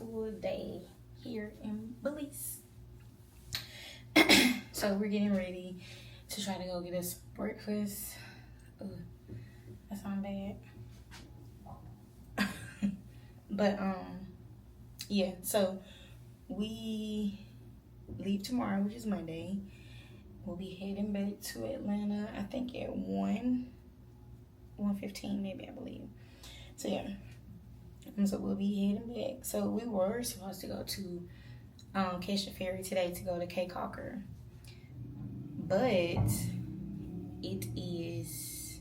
beautiful day here in Belize. So we're getting ready to try to go get us breakfast. Ugh, that sounds bad. But yeah, so we leave tomorrow, which is Monday. We'll be heading back to Atlanta, I think at 1:15 maybe, I believe. So yeah, so we'll be heading back. So we were supposed to go to catch the ferry today to go to Cape Cocker, but it is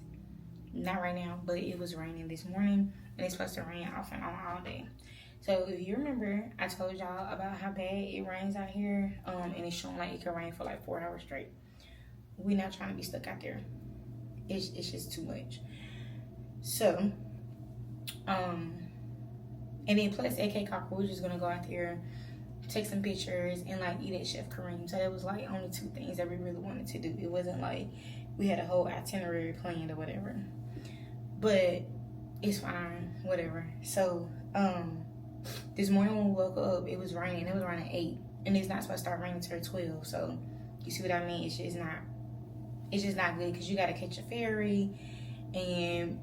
not right now, but it was raining this morning, and it's supposed to rain off and on all day. So if you remember, I told y'all about how bad it rains out here, and it's showing like it can rain for like 4 hours straight. We're not trying to be stuck out there. It's just too much. So, and then plus at Cape Cocker, we're just gonna go out there, take some pictures, and like eat at Chef Kareem. So that was like only 2 things that we really wanted to do. It wasn't like we had a whole itinerary planned or whatever. But it's fine, whatever. So, this morning when we woke up, it was raining. It was around 8, and it's not supposed to start raining until 12. So you see what I mean? It's just not good because you gotta catch a ferry, and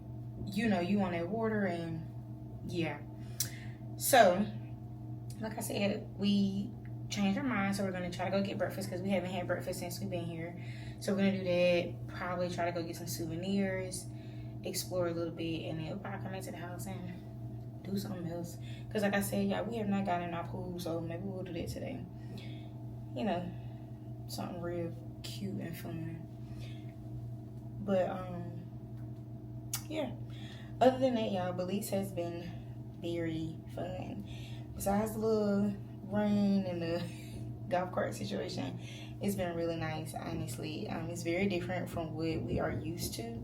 you know you want that water, and yeah. So like I said, we changed our mind, so we're gonna try to go get breakfast because we haven't had breakfast since we've been here. So we're gonna do that. Probably try to go get some souvenirs, explore a little bit, and then we'll probably come back to the house and do something else. Because like I said, y'all, we have not gotten in our pool, so maybe we'll do that today. You know, something real cute and fun. But yeah. Other than that, y'all, Belize has been very fun. Besides the little rain and the golf cart situation, it's been really nice, honestly. It's very different from what we are used to.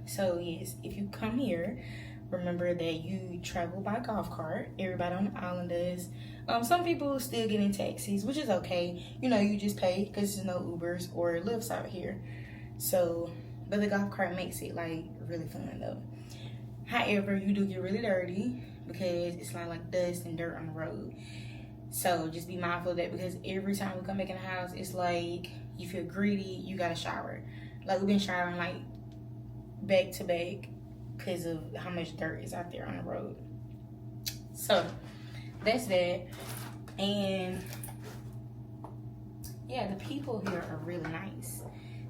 So yes, if you come here, remember that you travel by golf cart. Everybody on the island does. Some people still get in taxis, which is okay. You know, you just pay because there's no Ubers or Lyfts out here. So, but the golf cart makes it like really fun though. However, you do get really dirty because it's like dust and dirt on the road. So just be mindful of that, because every time we come back in the house, it's like you feel greedy, you gotta shower. Like we've been showering like back to back because of how much dirt is out there on the road. So that's that. And yeah, the people here are really nice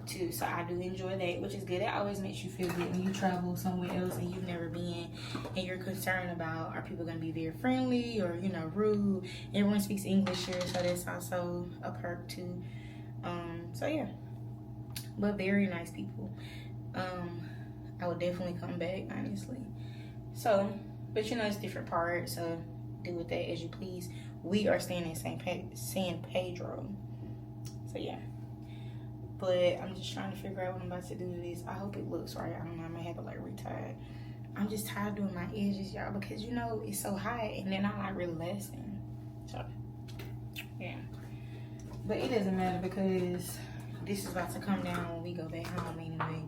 too, so I do enjoy that, which is good. It always makes you feel good when you travel somewhere else and you've never been, and you're concerned about, are people going to be very friendly or, you know, rude? Everyone speaks English here, so that's also a perk too. So yeah, but very nice people. I would definitely come back, honestly. So, but you know, it's different parts, so do with that as you please. We are staying in San Pedro, so yeah. But I'm just trying to figure out what I'm about to do to this. I hope it looks right. I don't know, I might have to like retie it. I'm just tired of doing my edges, y'all, because you know it's so hot and they're not like really lasting. So yeah, but it doesn't matter because this is about to come down when we go back home anyway.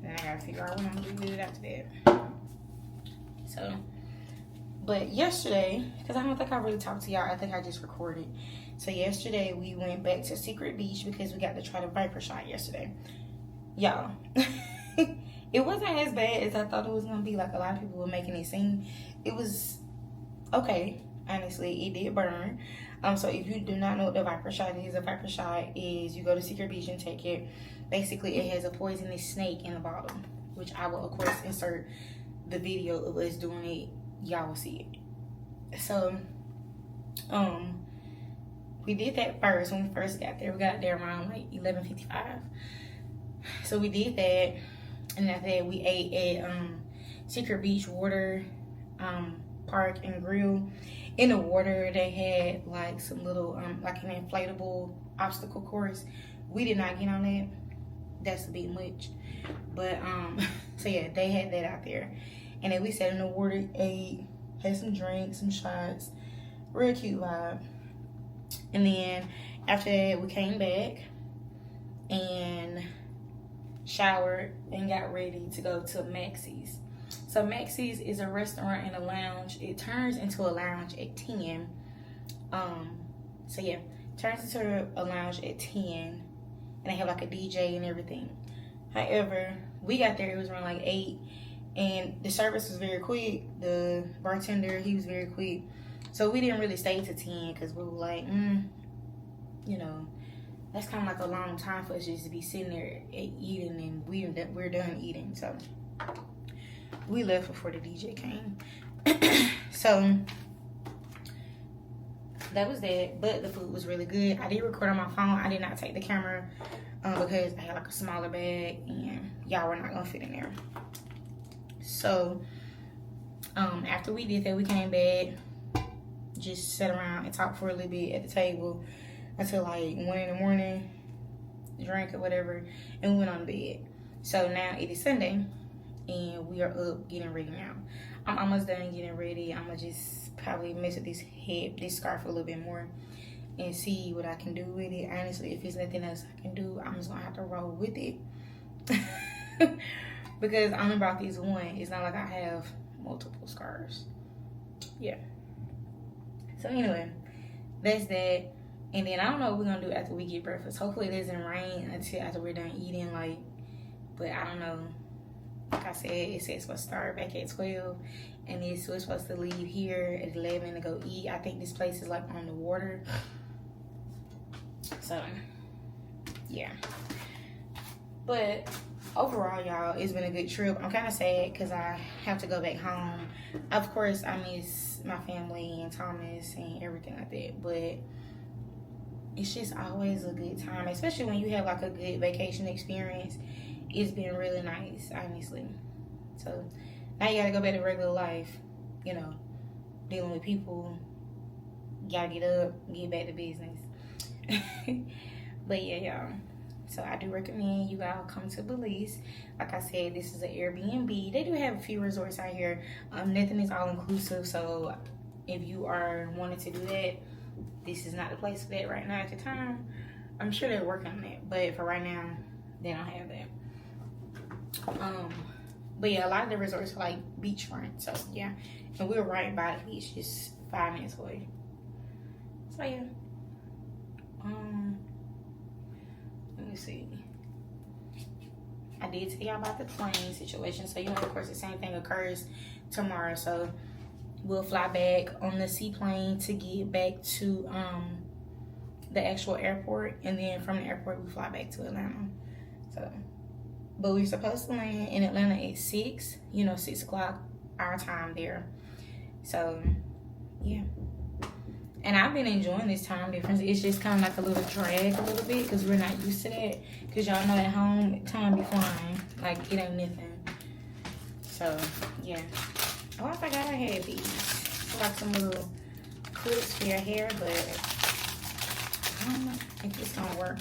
Then I gotta figure out what I'm gonna do with it after that. So, but yesterday, because I don't think I really talked to y'all, I think I just recorded. So yesterday we went back to Secret Beach because we got to try the Viper shot yesterday. Y'all, it wasn't as bad as I thought it was gonna be. Like a lot of people were making it seem. It was okay, honestly. It did burn. So if you do not know what the Viper shot is, a Viper shot is you go to Secret Beach and take it. Basically, it has a poisonous snake in the bottom, which I will of course insert the video of us doing it. Y'all will see it. So, we did that first when we first got there. We got there around like 11:55. So we did that, and after that we ate at Secret Beach Water Park and Grill. In the water, they had like some little like an inflatable obstacle course. We did not get on that. That's a bit much, but so yeah, they had that out there, and then we sat in the water, ate, had some drinks, some shots, real cute vibe. And then after that, we came back and showered and got ready to go to Maxie's. So So Maxie's is a restaurant and a lounge. It turns into a lounge at 10. So yeah, turns into a lounge at 10, and they have like a DJ and everything. However, we got there, it was around like 8, and the service was very quick. The bartender, he was very quick. So we didn't really stay to 10 because we were like, you know, that's kind of like a long time for us just to be sitting there eating, and we're done eating. So we left before the DJ came. So that was that, but the food was really good. I did record on my phone. I did not take the camera because I had like a smaller bag and y'all were not gonna fit in there. So after we did that, we came back, just sat around and talked for a little bit at the table until like 1 in the morning, drank or whatever, and we went on to bed. So now it is Sunday and we are up getting ready now. I'm almost done getting ready. I'm gonna just probably mess with this scarf a little bit more and see what I can do with it. Honestly, if there's nothing else I can do, I'm just gonna have to roll with it. Because I only brought this one. It's not like I have multiple scarves. Yeah. So anyway, that's that. And then I don't know what we're gonna do after we get breakfast. Hopefully it doesn't rain until after we're done eating, like, but I don't know. Like I said, it says supposed to start back at 12, and we're supposed to leave here at 11 to go eat. I think this place is like on the water. So yeah. But overall, y'all, it's been a good trip. I'm kind of sad because I have to go back home. Of course, I miss my family and Thomas and everything like that, but it's just always a good time, especially when you have like a good vacation experience. It's been really nice, honestly. So now you gotta go back to regular life, you know, dealing with people. You gotta get up, get back to business. But yeah, y'all. So I do recommend you all come to Belize. Like I said, this is an Airbnb. They do have a few resorts out here. Nothing is all inclusive. So if you are wanting to do that, this is not the place for that right now at the time. I'm sure they're working on that, but for right now, they don't have that. But yeah, a lot of the resorts are like beachfront. So yeah, and we're right by the beach, just 5 minutes away. So yeah. Let me see. I did tell y'all about the plane situation. So, you know, of course, the same thing occurs tomorrow. So, we'll fly back on the seaplane to get back to the actual airport. And then from the airport, we fly back to Atlanta. So, but we're supposed to land in Atlanta at 6. You know, 6 o'clock our time there. So, yeah. And I've been enjoying this time difference. It's just kind of like a little drag a little bit because we're not used to that. Because y'all know at home, time be flying. Like, it ain't nothing. So, yeah. Oh, I forgot I had these. It's like some little clips for your hair, but I don't know if it's going to work.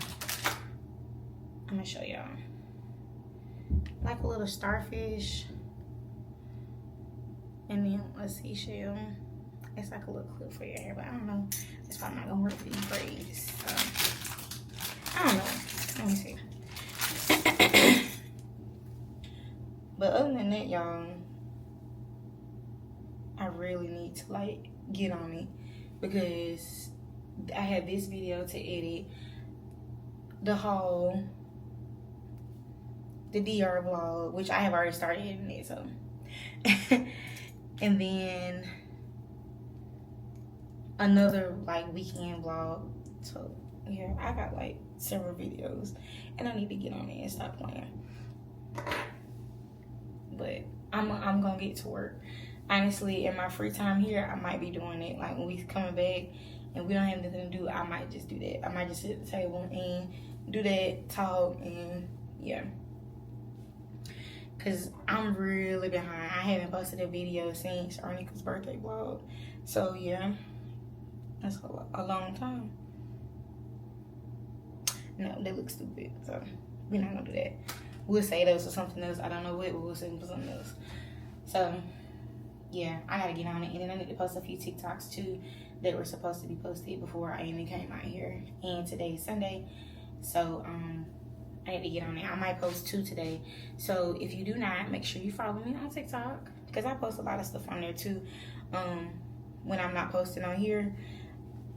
I'm going to show y'all. Like a little starfish. And then a seashell. It's like a little clip for your hair, but I don't know. It's probably not gonna work for these braids. So, I don't know. Let me see. But other than that, y'all, I really need to like get on it because I had this video to edit, the haul, the DR vlog, which I have already started editing it. So, and then another like weekend vlog. So yeah, I got like several videos and I need to get on it and stop playing. But I'm gonna get to work. Honestly, in my free time here, I might be doing it. Like when we coming back and we don't have nothing to do, I might just do that. I might just sit at the table and do that, talk, and yeah. Cause I'm really behind. I haven't posted a video since Arnika's birthday vlog. So yeah. That's a long time. No, they look stupid. So we're not gonna do that. We'll say those for something else. I don't know what, but we'll say for something else. So yeah, I gotta get on it. And then I need to post a few TikToks too that were supposed to be posted before I even came out here. And today is Sunday. So I need to get on it. I might post 2 today. So if you do not, make sure you follow me on TikTok. because I post a lot of stuff on there too. When I'm not posting on here,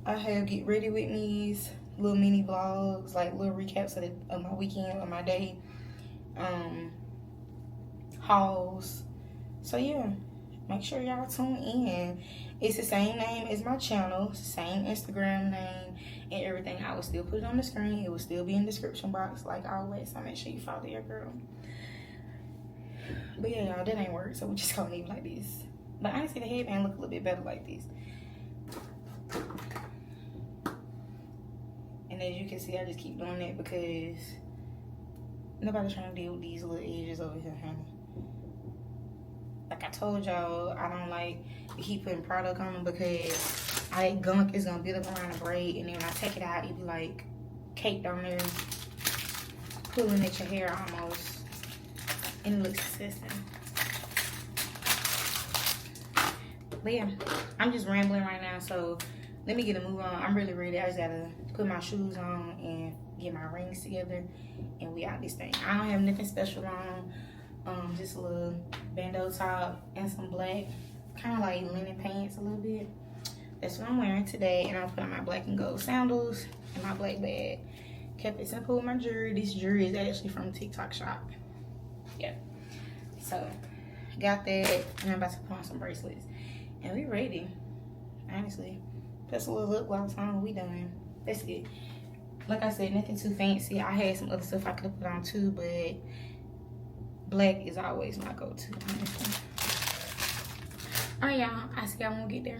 I have get ready with me's, little mini vlogs, like little recaps of my weekend or my day, hauls. So yeah, make sure y'all tune in. It's the same name as my channel, same Instagram name and everything. I will still put it on the screen. It will still be in the description box like always. So make sure you follow your girl. But yeah, y'all, that ain't work, so we just gonna leave it like this. But honestly, the headband look a little bit better like this. And as you can see, I just keep doing that because nobody's trying to deal with these little edges over here, honey. Like I told y'all, I don't like to keep putting product on them because that gunk is gonna build up around the braid, and then when I take it out, it be like caked on there, pulling at your hair almost, and it looks disgusting. But yeah, I'm just rambling right now, so let me get a move on. I'm really ready. I just gotta put my shoes on and get my rings together, and we out this thing. I don't have nothing special on. Just a little bandeau top and some black, kind of like linen pants a little bit. That's what I'm wearing today, and I'll put on my black and gold sandals and my black bag. Kept it simple with my jewelry. This jewelry is actually from TikTok shop. Yeah. So, got that, and I'm about to put on some bracelets. And we ready, honestly. That's a little lip gloss on, we done. That's it. Like I said, nothing too fancy. I had some other stuff I could have put on too, but black is always my go-to, honestly. Alright, y'all. I see y'all when we get there.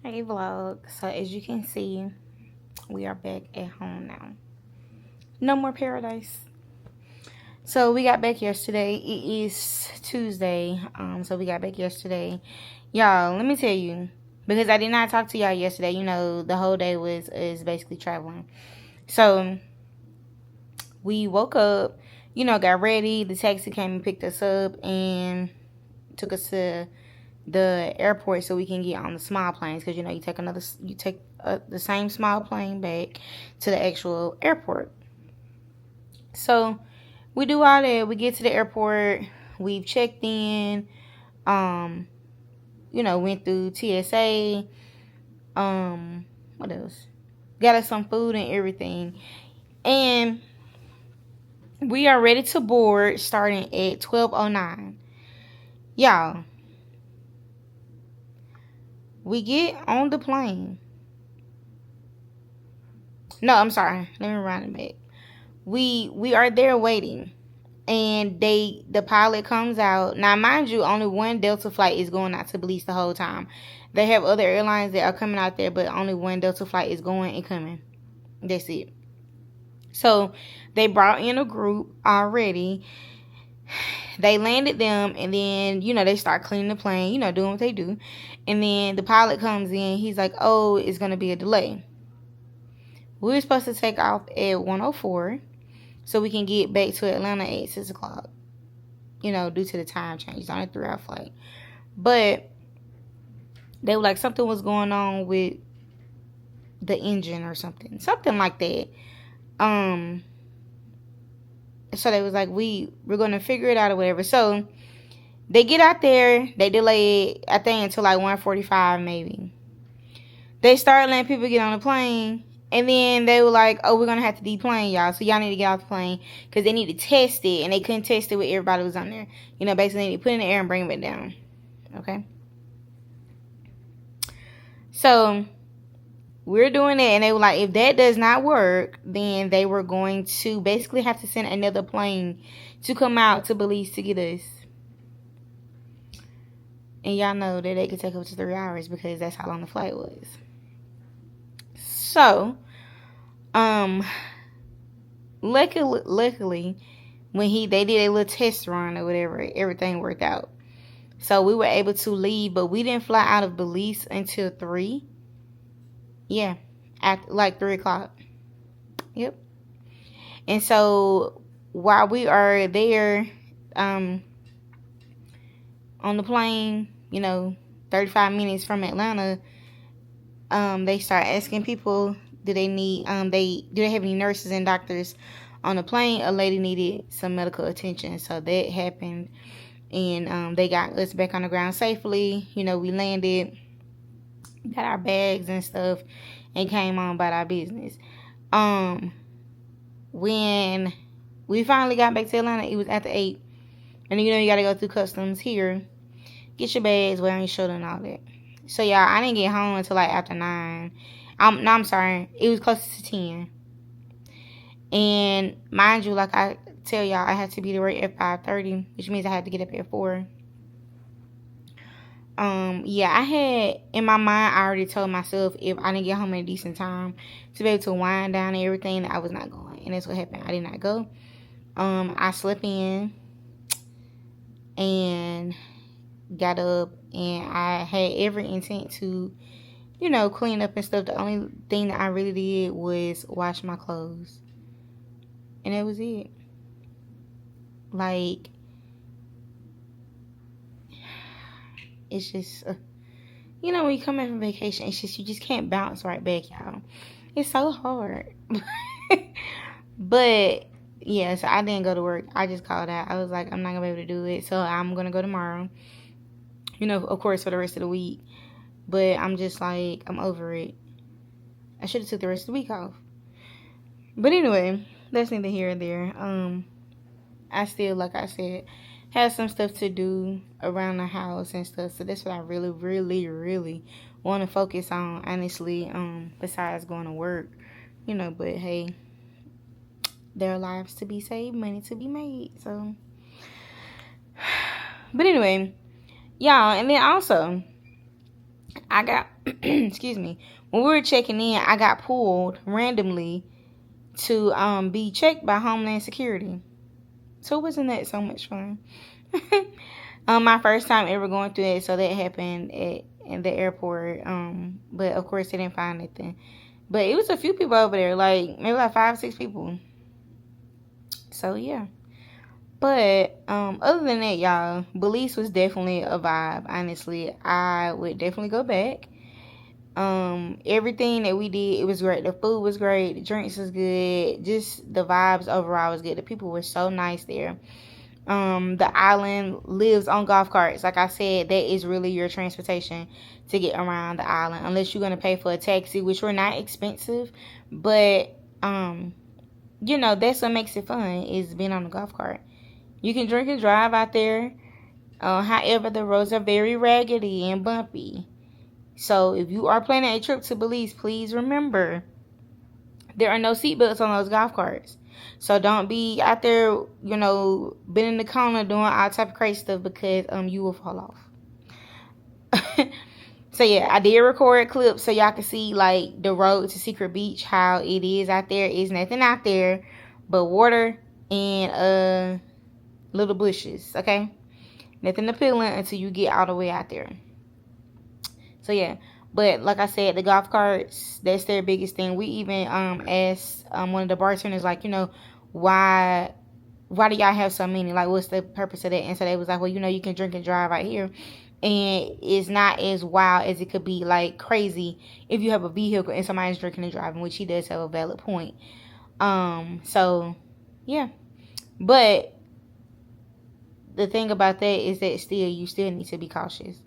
Hey vlog, so as you can see, we are back at home now. No more paradise. So we got back yesterday. It is Tuesday. So we got back yesterday. Y'all, let me tell you, because I did not talk to y'all yesterday, you know, the whole day was basically traveling. So we woke up, got ready. The taxi came and picked us up and took us to the airport so we can get on the small planes, because you take the same small plane back to the actual airport. So we do all that. We get to the airport. We've checked in. Went through TSA. What else? Got us some food and everything. And we are ready to board starting at 12:09. Y'all, we get on the plane. No, I'm sorry. Let me run it back. We are there waiting. And the pilot comes out. Now, mind you, only one Delta flight is going out to Belize the whole time. They have other airlines that are coming out there, but only one Delta flight is going and coming. That's it. So they brought in a group already. They landed them, and then, they start cleaning the plane, doing what they do. And then the pilot comes in. He's like, oh, it's going to be a delay. We were supposed to take off at 1:04 so we can get back to Atlanta at 6 o'clock, due to the time change. It's only a 3-hour flight. But they were like, something was going on with the engine or something like that. So they was like, we're going to figure it out or whatever. So they get out there. They delay it, I think, until like 1:45 maybe. They start letting people get on the plane. And then they were like, oh, we're going to have to deplane, y'all. So y'all need to get off the plane, because they need to test it. And they couldn't test it with everybody who was on there. Basically, they need to put it in the air and bring it back down. Okay? So we're doing it. And they were like, if that does not work, then they were going to basically have to send another plane to come out to Belize to get us. And y'all know that they could take up to 3 hours, because that's how long the flight was. So, luckily, when they did a little test run or whatever, everything worked out. So we were able to leave, but we didn't fly out of Belize until 3. Yeah, at like 3 o'clock. Yep. And so while we are there, on the plane, 35 minutes from Atlanta, they start asking people, do they have any nurses and doctors on the plane? A lady needed some medical attention, so that happened, and they got us back on the ground safely. We landed, got our bags and stuff, and came on about our business. When we finally got back to Atlanta, it was after 8, and you gotta go through customs here, get your bags, wear on your shoulder, and all that. So, y'all, I didn't get home until like after 9. I'm sorry. It was close to 10. And mind you, like I tell y'all, I had to be there at 5:30, which means I had to get up at 4. I had, in my mind, I already told myself if I didn't get home at a decent time to be able to wind down and everything, I was not going. And that's what happened. I did not go. I slept in and got up, and I had every intent to, clean up and stuff. The only thing that I really did was wash my clothes. And that was it. Like, it's just, when you come back from vacation, it's just, you just can't bounce right back, y'all. It's so hard. But, yeah, so I didn't go to work. I just called out. I was like, I'm not going to be able to do it, so I'm going to go tomorrow. Of course, for the rest of the week. But I'm just like, I'm over it. I should have took the rest of the week off. But anyway, that's neither here or there. I still, like I said, have some stuff to do around the house and stuff. So that's what I really, really, really want to focus on, honestly, besides going to work. But hey, there are lives to be saved, money to be made. So, but anyway, y'all, and then also, I got, excuse me, when we were checking in, I got pulled randomly to be checked by Homeland Security. So wasn't that so much fun? My first time ever going through it, so that happened in the airport. But of course they didn't find anything. But it was a few people over there, like maybe like 5 or 6 people. So yeah. But other than that, y'all, Belize was definitely a vibe. Honestly, I would definitely go back. Everything that we did, it was great. The food was great. The drinks was good. Just the vibes overall was good. The people were so nice there. The island lives on golf carts. Like I said, that is really your transportation to get around the island, unless you're gonna pay for a taxi, which were not expensive. But that's what makes it fun, is being on the golf cart. You can drink and drive out there. However, the roads are very raggedy and bumpy. So if you are planning a trip to Belize, please remember there are no seatbelts on those golf carts. So don't be out there, bending the corner doing all type of crazy stuff, because you will fall off. So yeah, I did record clips so y'all can see like the road to Secret Beach, how it is out there. It's nothing out there but water and little bushes, okay? Nothing appealing until you get all the way out there. So yeah, but like I said, the golf carts, that's their biggest thing. We even asked one of the bartenders, like, why do y'all have so many? Like, what's the purpose of that? And so they was like, well, you can drink and drive out here, and it's not as wild as it could be, like crazy, if you have a vehicle and somebody's drinking and driving, which he does have a valid point. So yeah, but the thing about that is that you still need to be cautious.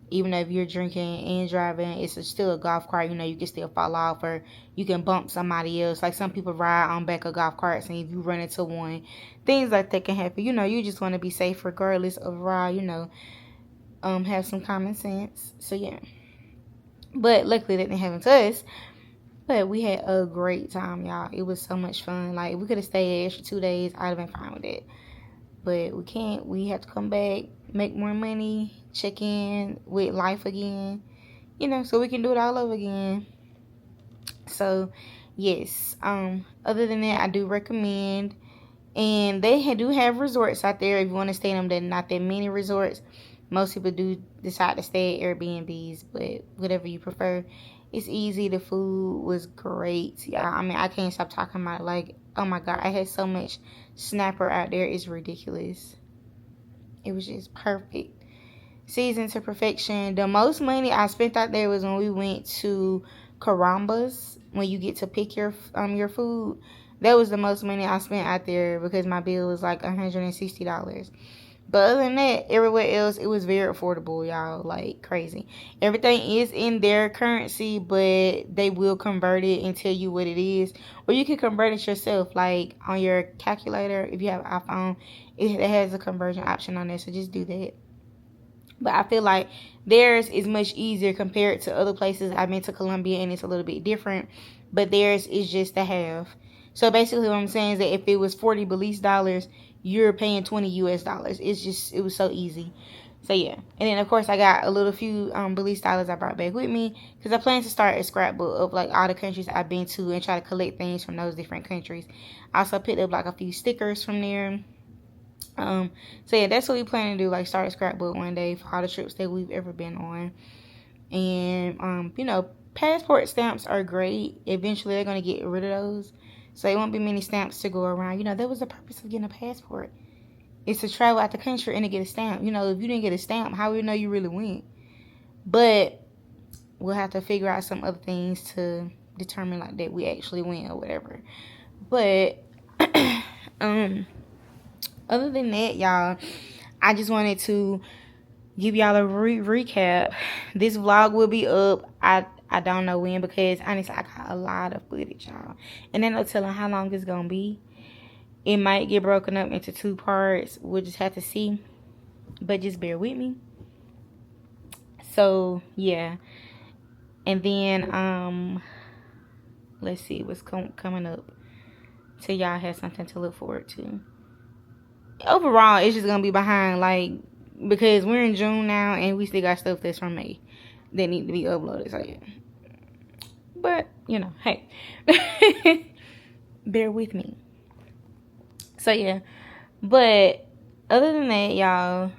Even though if you're drinking and driving, it's still a golf cart. You can still fall off, or you can bump somebody else. Like some people ride on back of golf carts, and if you run into one, things like that can happen. You just want to be safe regardless of ride. Have some common sense. So yeah. But luckily that didn't happen to us. But we had a great time, y'all. It was so much fun. Like, if we could have stayed extra 2 days, I'd have been fine with it. But we can't. We have to come back, make more money, check in with life again, so we can do it all over again. So, yes. Other than that, I do recommend. And they do have resorts out there if you want to stay in them. They're not that many resorts. Most people do decide to stay at Airbnbs, but whatever you prefer. It's easy. The food was great. Yeah, I mean, I can't stop talking about it. Like, oh my God, I had so much snapper out there. It's ridiculous. It was just perfect. Seasoned to perfection. The most money I spent out there was when we went to Carambas, when you get to pick your food. That was the most money I spent out there, because my bill was like $160. But other than that, everywhere else, it was very affordable, y'all. Like, crazy. Everything is in their currency, but they will convert it and tell you what it is. Or you can convert it yourself, like on your calculator. If you have an iPhone, it has a conversion option on there, so just do that. But I feel like theirs is much easier compared to other places. I've been to Colombia, and it's a little bit different. But theirs is just a half. So basically what I'm saying is that if it was 40 Belize dollars, you're paying 20 US dollars. It was so easy. So yeah. And then of course I got a few Belize dollars I brought back with me, because I plan to start a scrapbook of like all the countries I've been to and try to collect things from those different countries. I also picked up like a few stickers from there. So yeah, that's what we plan to do, like start a scrapbook one day for all the trips that we've ever been on. And passport stamps are great. Eventually they're gonna get rid of those. So there won't be many stamps to go around. That was the purpose of getting a passport. It's to travel out the country and to get a stamp. If you didn't get a stamp, how would you know you really went? But we'll have to figure out some other things to determine like that we actually went or whatever. But other than that, y'all, I just wanted to give y'all a recap. This vlog will be up. I don't know when, because honestly I got a lot of footage, y'all, and then no telling how long it's gonna be. It might get broken up into 2 parts. We'll just have to see, but just bear with me. So yeah, and then let's see what's coming up, so y'all have something to look forward to. Overall, it's just gonna be behind, like, because we're in June now and we still got stuff that's from May that need to be uploaded. So yeah. But, hey. Bear with me. So yeah. But other than that, y'all,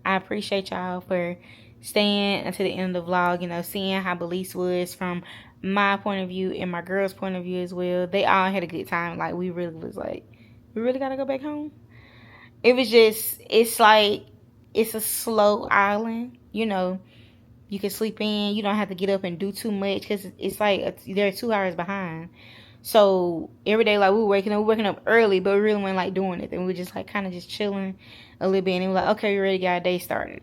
I appreciate y'all for staying until the end of the vlog, seeing how Belize was from my point of view and my girl's point of view as well. They all had a good time. Like, we really was like, we really gotta go back home. It was just, it's like, it's a slow island, you know. You can sleep in. You don't have to get up and do too much because it's like they're 2 hours behind. So every day, like, we were waking up early, but we really weren't like doing it. And we were just like kind of just chilling a little bit. And we were like, okay, we're ready to get our day started.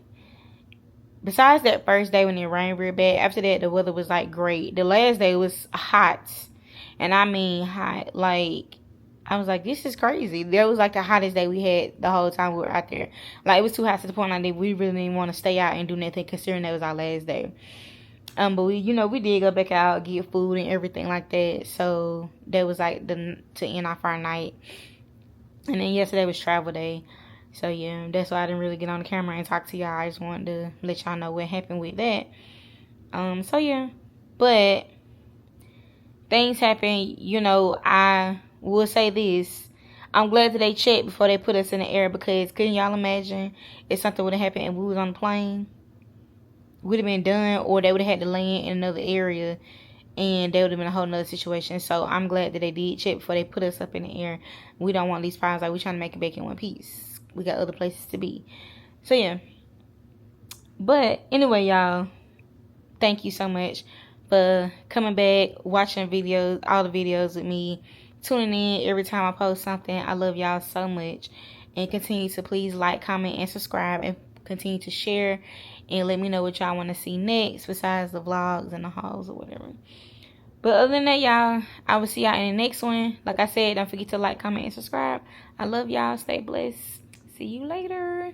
Besides that first day when it rained real bad, after that the weather was like great. The last day was hot, and I mean hot. Like, I was like, this is crazy. That was like the hottest day we had the whole time we were out there. Like, it was too hot to the point like that we really didn't want to stay out and do nothing, considering that was our last day. But we, we did go back out, get food and everything like that. So that was like to end off our night. And then yesterday was travel day. So yeah, that's why I didn't really get on the camera and talk to y'all. I just wanted to let y'all know what happened with that. So yeah, but things happen. I will say this: I'm glad that they checked before they put us in the air, because couldn't y'all imagine if something would have happened and we was on the plane? Would have been done, or they would have had to land in another area, and that would have been a whole nother situation. So I'm glad that they did check before they put us up in the air. We don't want these problems. Like, we're trying to make it back in one piece. We got other places to be. So yeah. But anyway, y'all, thank you so much for coming back, watching videos, all the videos with me, tuning in every time I post something. I love y'all so much. And continue to please like, comment, and subscribe, and continue to share, and let me know what y'all want to see next besides the vlogs and the hauls or whatever. But other than that, y'all, I will see y'all in the next one. Like I said, don't forget to like, comment, and subscribe. I love y'all. Stay blessed. See you later.